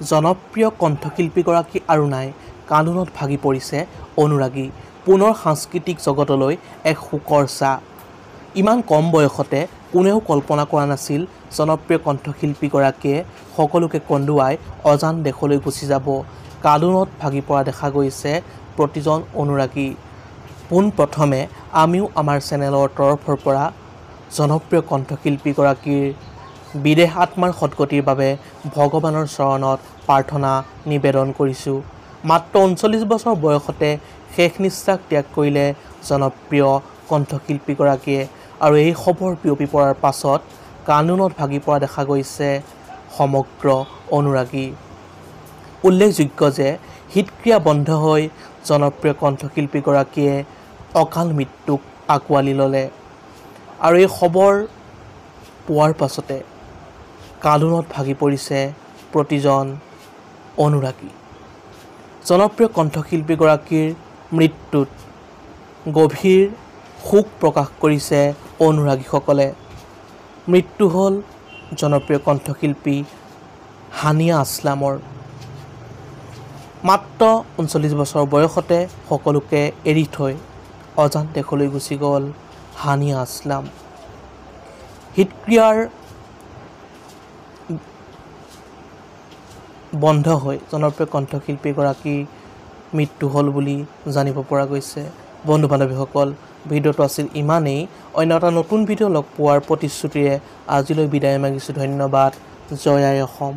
জনপ্ৰিয় কণ্ঠশিল্পীগৰাকী আৰু নাই, কান্দোনত ভাগি পৰিছে অনুৰাগী। পুনৰ সাংস্কৃতিক জগতলৈ এক শোকৰ ছাঁ। ইমান কম বয়সতে কোনেও কল্পনা কৰা নাছিল জনপ্ৰিয় কণ্ঠশিল্পীগৰাকীয়ে সকলোকে কন্দুৱাই অজান দেশলৈ গুচি যাব। কান্দোনত ভাগি পৰা দেখা গৈছে প্ৰতিজন অনুৰাগী। পোনপ্ৰথমে আমিও আমাৰ চেনেলৰ তৰফৰ পৰা জনপ্ৰিয় কণ্ঠশিল্পীগৰাকীৰ বিদেহ আত্মাৰ সদ্গতিৰ বাবে ভগৱানৰ চৰণত প্ৰাৰ্থনা নিবেদন কৰিছোঁ। মাত্ৰ ৩৯ বছৰ বয়সতে শেষ নিশ্বাস ত্যাগ কৰিলে জনপ্ৰিয় কণ্ঠশিল্পীগৰাকীয়ে আৰু এই খবৰ বিয়পি পৰাৰ পাছত কান্দোনত ভাগি পৰা দেখা গৈছে সমগ্ৰ অনুৰাগী। উল্লেখযোগ্য যে হৃদক্ৰিয়া বন্ধ হৈ জনপ্ৰিয় কণ্ঠশিল্পীগৰাকীয়ে অকাল মৃত্যুক আঁকোৱালি ল'লে আৰু এই খবৰ পোৱাৰ পাছতে কান্দোনত ভাগি পৰিছে প্ৰতিজন অনুৰাগী। জনপ্ৰিয় কণ্ঠশিল্পীগৰাকীৰ মৃত্যুত গভীৰ শোক প্ৰকাশ কৰিছে অনুৰাগীসকলে। মৃত্যু হ'ল জনপ্ৰিয় কণ্ঠশিল্পী হানিয়া আসলামৰ। মাত্ৰ ৩৯ বছৰ বয়সতে সকলোকে এৰি থৈ অজান দেশলৈ গুচি গ'ল হানিয়া আসলাম। হৃদক্ৰিয়াৰ বন্ধ হৈ জনপ্ৰিয় কণ্ঠশিল্পীগৰাকীৰ মৃত্যু হ'ল বুলি জানিব পৰা গৈছে। বন্ধু বান্ধৱীসকল, ভিডিঅ'টো আছিল ইমানেই। অন্য এটা নতুন ভিডিঅ' লগ পোৱাৰ প্ৰতিশ্ৰুতিৰে আজিলৈ বিদায় মাগিছোঁ। ধন্যবাদ। জয় আই অসম।